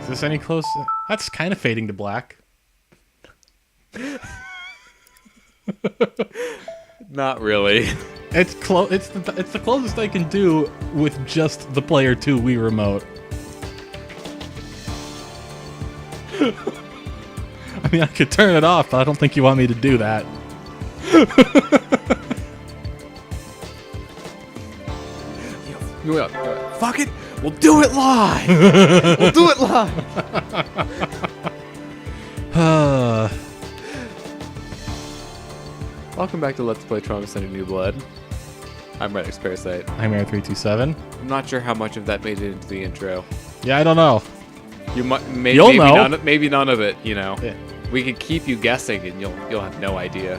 Is this any close? That's kind of fading to black. Not really. It's close. It's the closest I can do with just the Player 2 Wii remote. I mean, I could turn it off, but I don't think you want me to do that. Fuck it. We'll do it live. We'll do it live. Welcome back to Let's Play Trauma Center New Blood. I'm redxparasite. I'm Air327. I'm not sure how much of that made it into the intro. Yeah, I don't know. You might, You'll maybe know. Maybe none of it. You know, Yeah. we could keep you guessing, and you'll have no idea.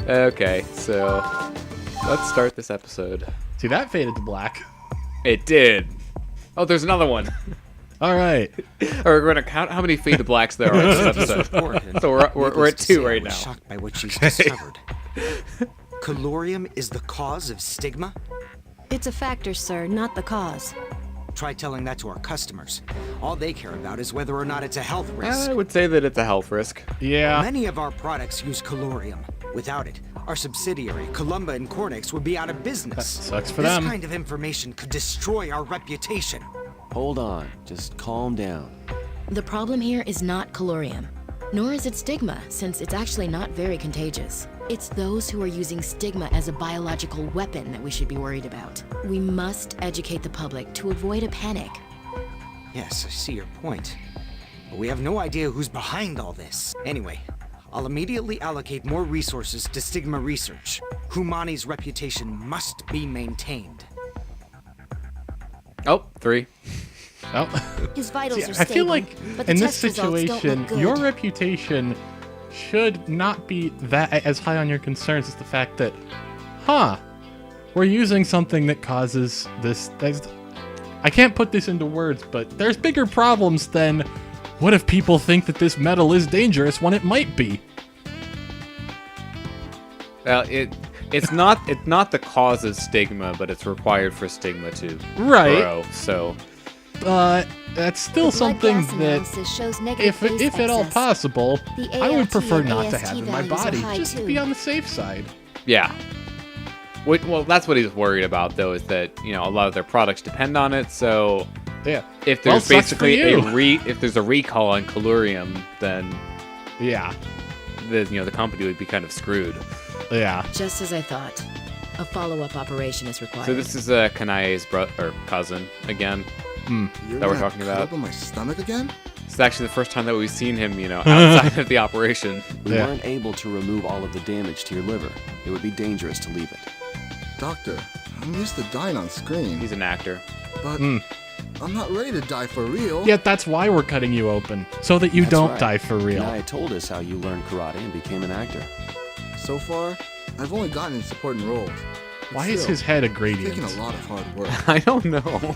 Okay, so let's start this episode. See, that faded to black. It did. Oh, there's another one. All right. We're going to count how many fade to blacks there are in this episode. So we're at 2 right now. Shocked by what she's discovered. Colorium is the cause of stigma? It's a factor, sir, not the cause. Try telling that to our customers. All they care about is whether or not it's a health risk. I would say that it's a health risk. Yeah. Many of our products use colorium. Without it, our subsidiary, Columba and Cornix, would be out of business. Sucks for this them. kind of information could destroy our reputation. Hold on, just calm down. The problem here is not colorium, nor is it stigma, since it's actually not very contagious. It's those who are using stigma as a biological weapon that we should be worried about. We must educate the public to avoid a panic. Yes, I see your point. But we have no idea who's behind all this. Anyway, I'll immediately allocate more resources to stigma research. Humani's reputation must be maintained. Oh, 3. Oh. His vitals See, are I stable, feel like but the in this test results don't situation, look good. your reputation should not be that as high on your concerns as the fact that, we're using something that causes this. I can't put this into words, but there's bigger problems than what if people think that this metal is dangerous when it might be. Well, it's not the cause of stigma, but it's required for stigma to grow. So, But that's still The blood something gas that, analysis shows negative phase if at all excess. possible, The I would ALT prefer and not to AST have in my values are body, high, just to too. be on the safe side. yeah. Well, that's what he's worried about, though, is that a lot of their products depend on it. So, Yeah. if Well, there's sucks for basically you. if there's a recall on colurium, then Yeah. the company would be kind of screwed. Yeah. Just as I thought. A follow-up operation is required. So this is Kanae's cousin again. You're That we're gonna talking cut about. up on my stomach again? It's actually the first time that we've seen him, outside of the operation. We Yeah. weren't able to remove all of the damage to your liver. It would be dangerous to leave it. Doctor, I'm used to dying on screen, He's an actor. but I'm not ready to die for real. Yet that's why we're cutting you open, so that you That's don't right. die for real. Naya told us how you learned karate and became an actor. So far, I've only gotten in supporting roles. But Why is still, his head a it's gradient? taking a lot of hard work. I don't know.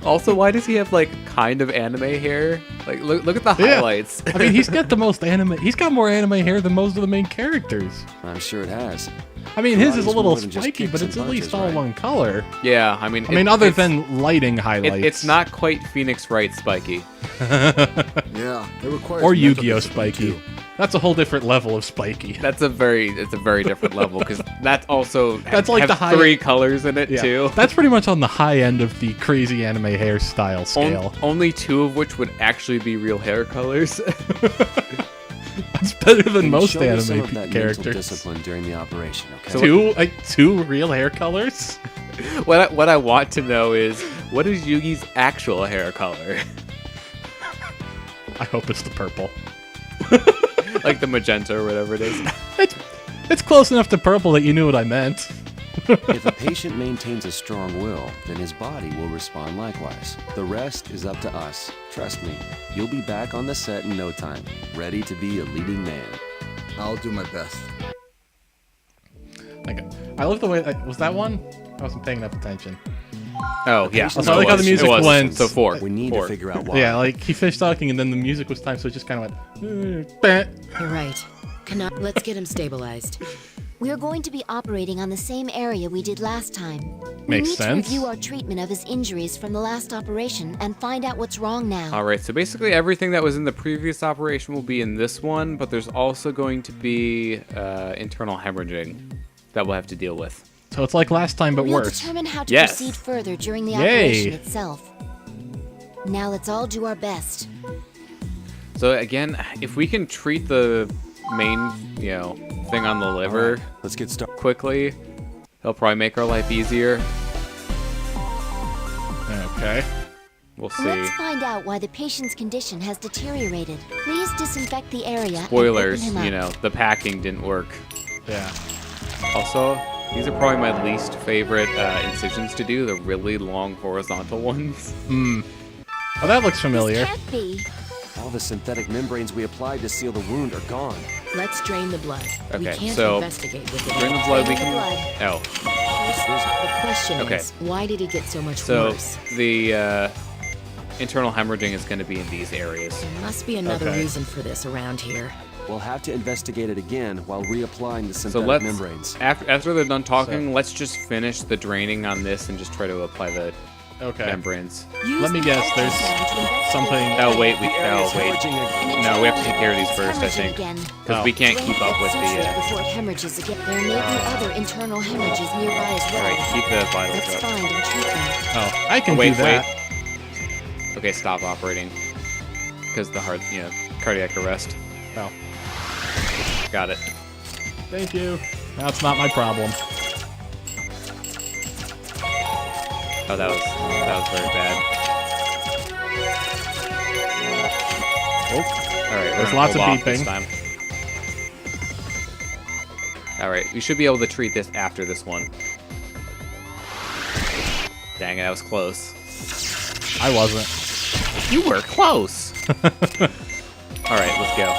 Also, why does he have kind of anime hair? Look at the Yeah. highlights. I mean, he's got the most anime. He's got more anime hair than most of the main characters. I'm sure it has. I mean, his is a Karate's little more than just spiky, kicks but and it's at least punches, all right? one color. Yeah, I mean, other it's- than lighting highlights. it's not quite Phoenix Wright spiky. Yeah, it requires Or mental Yu-Gi-Oh! discipline, Spiky. too. That's a whole different level of spiky. It's a very different level because that's also That's like have the high- 3 colors in it Yeah, too. that's pretty much on the high end of the crazy anime hairstyle scale. Only 2 of which would actually be real hair colors. That's better than You most showed us some anime of that mental characters. discipline during the operation, okay? So Two real hair colors? what I want to know is, what is Yugi's actual hair color? I hope it's the purple. Like the magenta or whatever it is. It's close enough to purple that you knew what I meant. If a patient maintains a strong will, then his body will respond likewise. The rest is up to us. Trust me, you'll be back on the set in no time, ready to be a leading man. I'll do my best. Okay. I love the way. Was that one? I wasn't paying enough attention. Oh yeah. Also, I like how the music went. So 4. We need Four. to figure out why. Yeah, like he finished talking and then the music was time, so it just kind of went. "Bah." You're right. Let's get him stabilized. We're going to be operating on the same area we did last time. Makes we need sense. to review our treatment of his injuries from the last operation and find out what's wrong now. All right, so basically everything that was in the previous operation will be in this one, but there's also going to be internal hemorrhaging that we'll have to deal with. So it's like last time, but We'll worse. determine how to Yes. proceed further during the Yay. operation itself. Now let's all do our best. So again, if we can treat the main, thing on the liver Alright, let's get started. quickly, it'll probably make our life easier. Okay. We'll see. Let's find out why the patient's condition has deteriorated. Please disinfect the area. Spoilers, and open him up. the packing didn't work. Yeah. Also, these are probably my least favorite incisions to do, the really long horizontal ones. Oh, that looks familiar. This can't be. All the synthetic membranes we applied to seal the wound are gone. Let's drain the blood. We Okay, can't so investigate with Drain it. the blood, we Drain the can... Oh, The question Okay. is, why did it get so much so worse? the internal hemorrhaging is going to be in these areas. There must be another Okay. reason for this around here. We'll have to investigate it again while reapplying the So synthetic let's, membranes. after they're done talking, let's just finish the draining on this and just try to apply the Okay. membranes. Use Let me the guess, ultrasound there's to investigate something- the Oh, wait, area. wait. And No, we have to determine take care of these if first, I it's think. hemorrhaging again. Because Oh. we can't Drain keep up with sutured the... before it hemorrhages again. There may be other internal hemorrhages nearby as well. Alright, keep the vitals Let's up. find and treat them. Oh, I can Wait, do that. Okay, stop operating. Because the heart, cardiac arrest. Oh, Got it. thank you. Now it's not my problem. Oh, that was very bad. Oh, Alright, There's lots of beeping. Time. Alright, we should be able to treat this after this one. Dang it, that was close. I wasn't. You were close! Alright, let's go.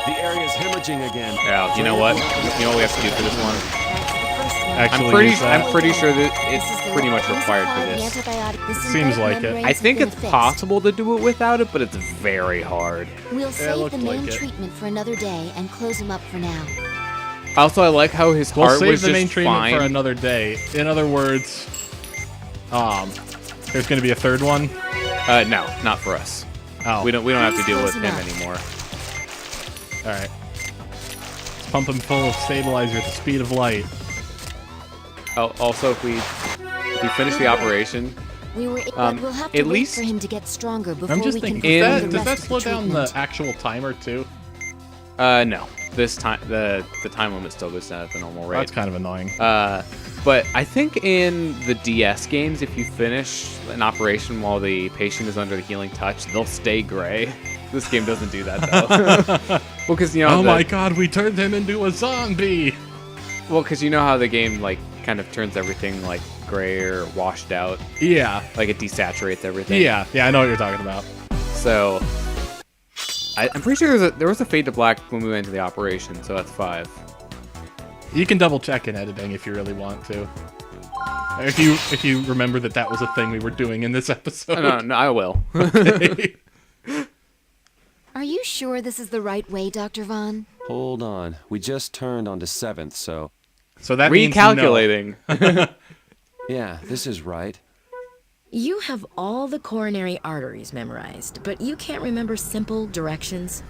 The area's hemorrhaging again. Yeah, you know what? You know what we have to do for this one? That's the first one. Actually, use that. I'm pretty sure that This is it's the pretty much last required for antibiotic. this. The antibiotic. The Seems synthetic like it. membranes I think have it's been fixed. possible to do it without it, but it's very hard. We'll save looked the main like it. treatment for another day and close him up for now. Also, I like how his We'll heart save was the just main treatment fine. for another day. In other words, there's going to be a third one. No, not for us. Oh, We don't have to Please deal with close him him up. anymore. All right. Let's pump him full of stabilizer at the speed of light. Oh, also, if we finish the operation, We'll have to at wait least- for him to get stronger before I'm just we can thinking, perform the does that rest of slow the down the treatment. actual timer too? no. This time, the time limit still goes down at the normal rate. That's kind of annoying. But I think in the DS games, if you finish an operation while the patient is under the healing touch, they'll stay gray. This game doesn't do that though. Well, because Oh my god, we turned him into a zombie! Well, because you know how the game kind of turns everything gray or washed out, Yeah. it desaturates everything. Yeah, I know what you're talking about. So I'm pretty sure there was a fade to black when we went into the operation, so that's 5. You can double check in editing if you really want to. If you remember that was a thing we were doing in this episode. No, I will. Are you sure this is the right way, Dr. Vaughn? Hold on. We just turned onto 7th, so... So that means no. Recalculating. Yeah, this is right. You have all the coronary arteries memorized, but you can't remember simple directions.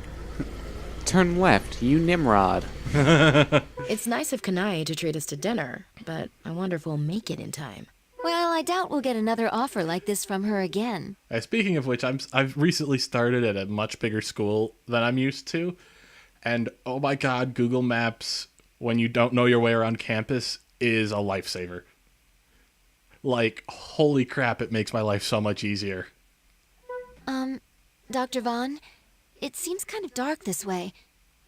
Turn left, you Nimrod. It's nice of Kanai to treat us to dinner, but I wonder if we'll make it in time. Well, I doubt we'll get another offer like this from her again. Speaking of which, I've recently started at a much bigger school than I'm used to, and oh my god, Google Maps, when you don't know your way around campus, is a lifesaver. Holy crap, it makes my life so much easier. Dr. Vaughn, it seems kind of dark this way.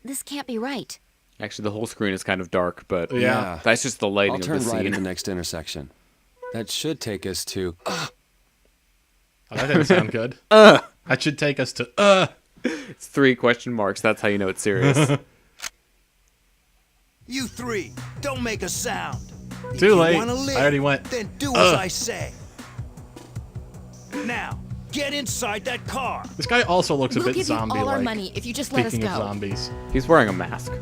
This can't be right. Actually, the whole screen is kind of dark, but Yeah. that's just the lighting I'll of turn the right at the scene. next intersection. That should take us to... Oh, that didn't sound good. That should take us to, It's 3 question marks. That's how you know it's serious. You three, don't make a sound. If Too you late. wanna live, I already went. Then do as I say. Now, get inside that car. This guy also looks a We'll bit give you all our zombie-like. money if you just let us Speaking of go. zombies. He's wearing a mask.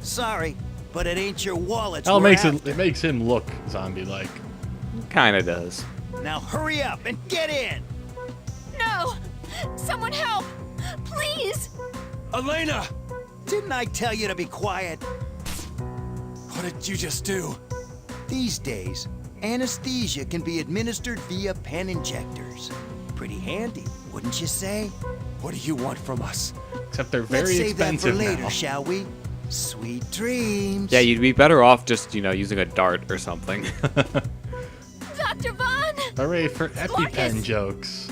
Sorry, but it ain't your wallet. Oh, it makes him look zombie-like. Kinda does. Now hurry up and get in! No! Someone help! Please! Elena! Didn't I tell you to be quiet? What did you just do? These days, anesthesia can be administered via pen injectors. Pretty handy, wouldn't you say? What do you want from us? Except they're Let's very save that for expensive later, now. shall we? Sweet dreams. Yeah, you'd be better off just, using a dart or something. Dr. Vaughn! Hooray for EpiPen Marcus! jokes.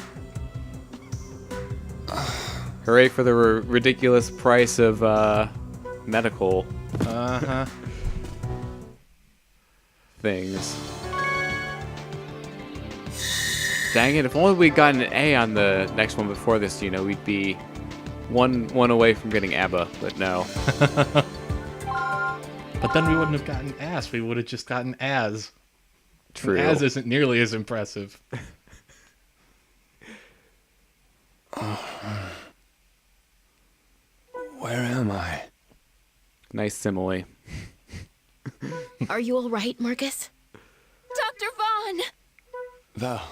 Hooray for the ridiculous price of medical things. Dang it, if only we'd gotten an A on the next one before this, we'd be one away from getting ABBA, but no. But then we wouldn't have gotten ass, we would have just gotten as. True. And as isn't nearly as impressive. Where am I? Nice simile. Are you all right, Marcus? Dr. Vaughn! Val,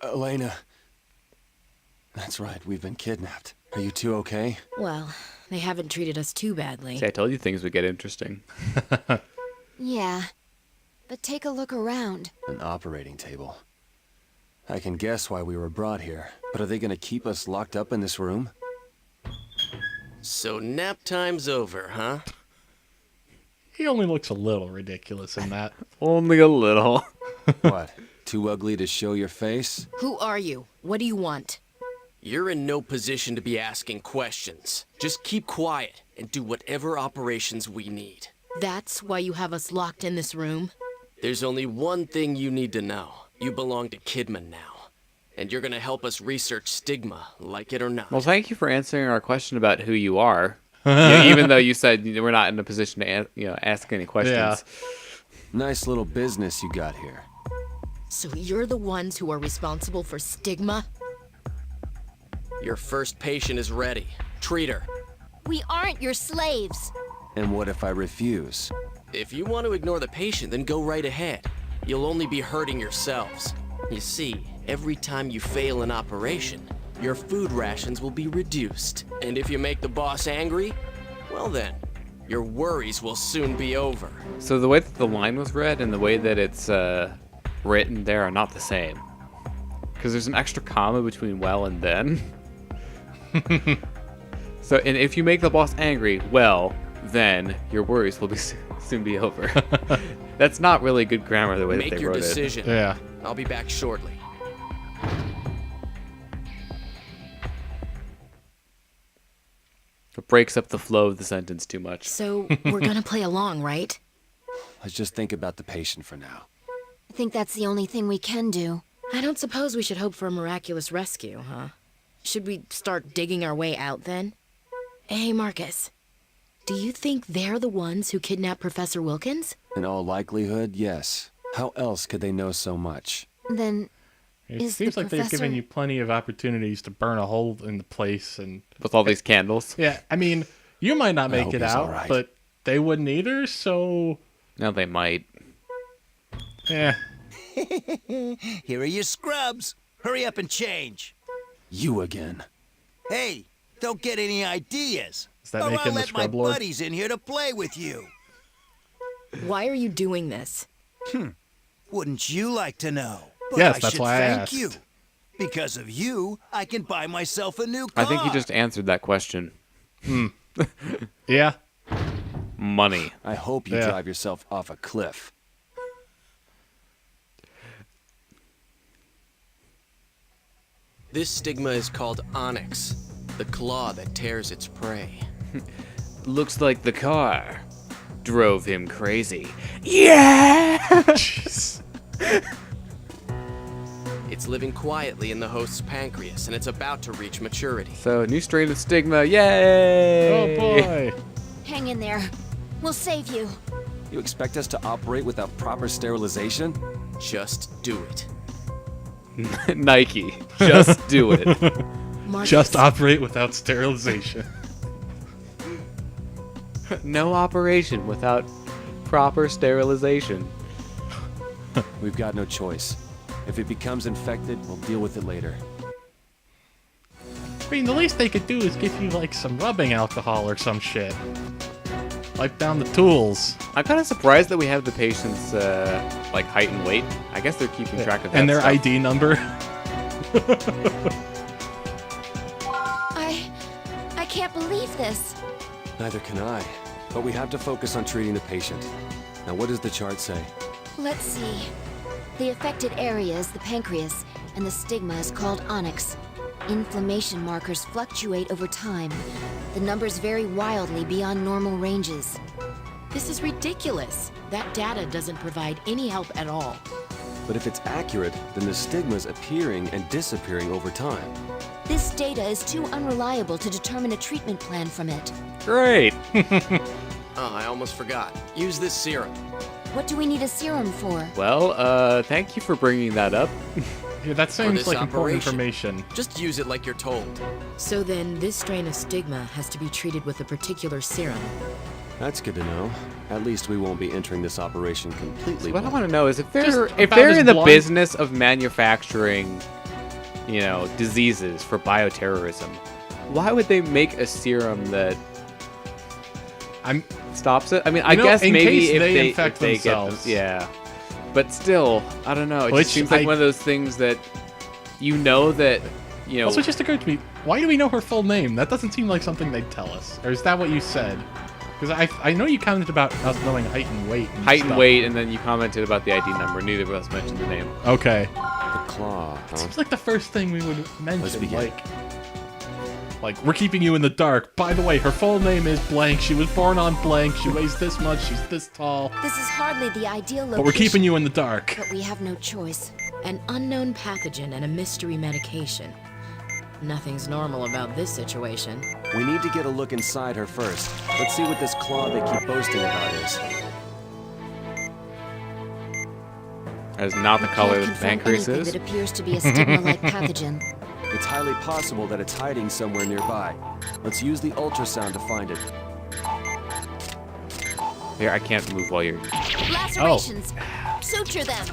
Elena. That's right, we've been kidnapped. Are you two okay? Well, they haven't treated us too badly. See, I told you things would get interesting. Yeah. But take a look around. An operating table. I can guess why we were brought here, but are they gonna keep us locked up in this room? So nap time's over, huh? He only looks a little ridiculous in that. Only a little. What? Too ugly to show your face? Who are you? What do you want? You're in no position to be asking questions. Just keep quiet and do whatever operations we need. That's why you have us locked in this room? There's only one thing you need to know. You belong to Kidman now. And you're gonna help us research stigma, like it or not. Well, thank you for answering our question about who you are. Even though you said we're not in a position to ask any questions. Yeah. Nice little business you got here. So you're the ones who are responsible for stigma? Your first patient is ready. Treat her. We aren't your slaves. And what if I refuse? If you want to ignore the patient, then go right ahead. You'll only be hurting yourselves. You see, every time you fail an operation, your food rations will be reduced. And if you make the boss angry, well then, your worries will soon be over. So the way that the line was read and the way that it's written there are not the same. Because there's an extra comma between well and then. So, and if you make the boss angry, well, then your worries will be soon be over. That's not really good grammar the way that Make they your wrote decision. Yeah. I'll be back shortly. It breaks up the flow of the sentence too much. So we're gonna play along, right? Let's just think about the patient for now. I think that's the only thing we can do. I don't suppose we should hope for a miraculous rescue, huh? Should we start digging our way out then? Hey, Marcus. Do you think they're the ones who kidnapped Professor Wilkins? In all likelihood, yes. How else could they know so much? Then, It Is seems the like they've given professor- you plenty of opportunities to burn a hole in the place and... With all these candles. Yeah, I mean, you might not make hope it he's out, all right. but they wouldn't either, so... Now they might. Yeah. Here are your scrubs. Hurry up and change. You again. Hey, don't get any ideas. Does that or make I'll him the let my scrub lord? buddies in here to play with you. Why are you doing this? Wouldn't you like to know? But Yes, I that's should why I thank asked. you. Because of you, I can buy myself a new car. I think you just answered that question. Yeah. Money. I hope you Yeah. drive yourself off a cliff. This stigma is called onyx, the claw that tears its prey. Looks like the car drove him crazy. Yeah! Jeez. It's living quietly in the host's pancreas, and it's about to reach maturity. So, new strain of stigma. Yay! Oh boy. hang in there. We'll save you. You expect us to operate without proper sterilization? Just do it. Nike. Just do it. Marcus, Just operate without sterilization. No operation without proper sterilization. We've got no choice. If it becomes infected, we'll deal with it later. I mean, the least they could do is give you, like, some rubbing alcohol or some shit. Wipe down the tools. I'm kind of surprised that we have the patient's like height and weight. I guess they're keeping track of that. And their stuff. ID number. I can't believe this. Neither can I. But we have to focus on treating the patient. Now, what does the chart say? Let's see. The affected area is the pancreas, and the stigma is called onyx. Inflammation markers fluctuate over time. The numbers vary wildly beyond normal ranges. This is ridiculous. That data doesn't provide any help at all. But if it's accurate, then the stigma's appearing and disappearing over time. This data is too unreliable to determine a treatment plan from it. Great. Oh, I almost forgot. Use this serum. What do we need a serum for? Well, thank you for bringing that up. Yeah, that seems this like important operation. information. Just use it like you're told. So then, this strain of stigma has to be treated with a particular serum. That's good to know. At least we won't be entering this operation completely. What I blind. want to know is if Just they're about as in the blunt- business of manufacturing, you know, diseases for bioterrorism, why would they make a serum that stops it? I mean, I guess in maybe case if they infect if they themselves. get yeah, but still, I don't know. It Which just seems like I- one of those things that you know that you know. Also, it just occurred to me, why do we know her full name? That doesn't seem like something they'd tell us. Or is that what you said? Because I know you commented about us knowing height and weight. height and stuff. weight, and then you commented about the ID number. Neither of us mentioned the name. Okay. The claw, huh? Seems like the first thing we would mention. begin. Like, we're keeping you in the dark. By the way, her full name is blank. She was born on blank. She weighs this much. She's this tall. This is hardly the ideal location. But we're keeping you in the dark. But we have no choice. An unknown pathogen and a mystery medication. Nothing's normal about this situation. We need to get a look inside her first. Let's see what this claw they keep boasting about is. That is not the color Can't that the confirm pancreas anything is. that appears to be a stigma-like pathogen. It's highly possible that it's hiding somewhere nearby. Let's use the ultrasound to find it. Here, I can't move while you're. Lacerations. Suture them.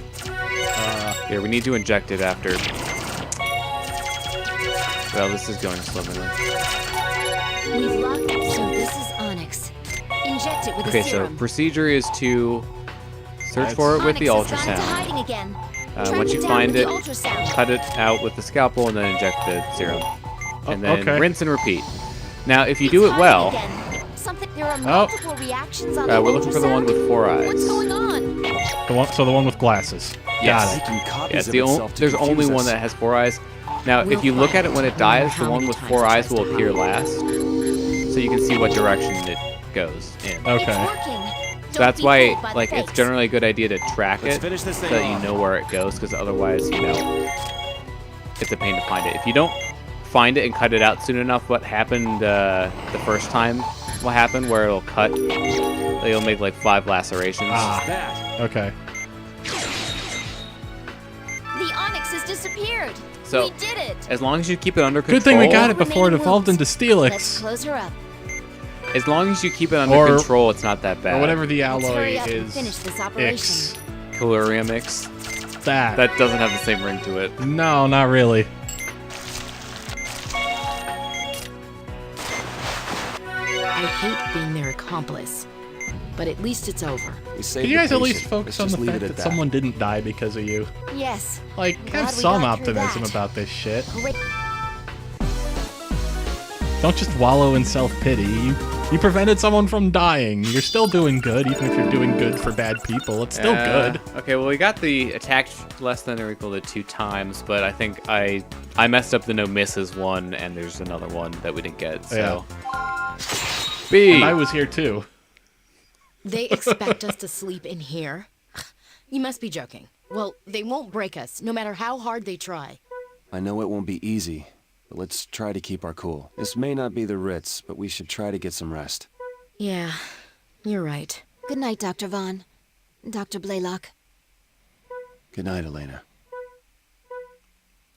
Here, we need to inject it after. Well, this is going swimmingly. We've locked it, so this is onyx. Inject it with Okay, a so serum. procedure is to search for it with the Onyx has gone into ultrasound. hiding again. Track Once it you down find with it, the ultrasound. cut it out with the scalpel and then inject the serum. And then okay. rinse and repeat. Now, if you It's do it hiding well, again. Something. There are multiple reactions on the we're looking for the one ultrasound. with 4 eyes. What's going on? The one with glasses. Yes. Got it. Making copies Yeah, it's of the only. itself to There's only confuse one us. that has 4 eyes. Now, if We'll you look at it find when out it dies, how the one many with times 4 it eyes tries will to appear hide. last, so you can see what direction it goes in. It's Okay. working. So that's Don't be why, fooled by the like, it's fakes. generally a good idea to track Let's it finish this so thing that you off. know where it goes, because otherwise, you know, it's a pain to find it. If you don't find it and cut it out soon enough, what happened the first time? What happened where it'll cut? It'll make like 5 lacerations. That. Okay. The onyx has disappeared. So, we did it. as long as you keep it under control. Good thing we got it before it Remaining evolved wounds. into Let's Steelix. close her up. As long as you keep it under Or- control, it's not that bad. Or whatever the Let's hurry alloy up and is. finish this operation. Ix. Calurium mix. That. That doesn't have the same ring to it. No, not really. I hate being their accomplice. But at least it's over. We saved Can you the guys at least patient. focus on Let's the just leave fact it that at someone didn't die because of you? Yes. Like, Glad have we some got through optimism that. about this shit. Great. Don't just wallow in self-pity. You prevented someone from dying. You're still doing good, even if you're doing good for bad people. It's still good. Okay, well, we got the attacked less than or equal to 2 times, but I think I messed up the no misses one, and there's another one that we didn't get. So B. And I was here too. They expect us to sleep in here? You must be joking. Well, they won't break us, no matter how hard they try. I know it won't be easy, but let's try to keep our cool. This may not be the Ritz, but we should try to get some rest. Yeah, you're right. Good night, Dr. Vaughn. Dr. Blaylock. Good night, Elena.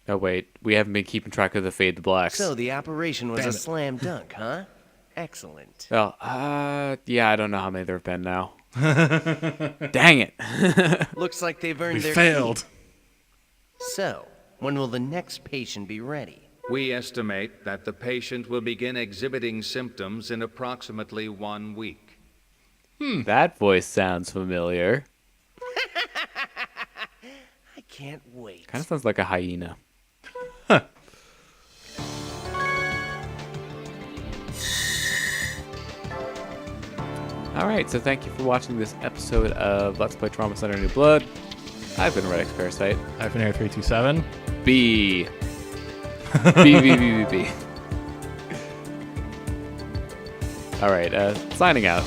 Oh wait, we haven't been keeping track of the fade to blacks. So the operation was Damn a it. slam dunk, huh? Excellent. Well, yeah, I don't know how many there have been now. Dang it. Looks like they've earned We their failed. keep. So, when will the next patient be ready? We estimate that the patient will begin exhibiting symptoms in approximately 1 week. That voice sounds familiar. I can't wait. Kind of sounds like a hyena. Alright, so thank you for watching this episode of Let's Play Trauma Center New Blood. I've been redxparasite. I've been here 327. B. B. Alright, signing out.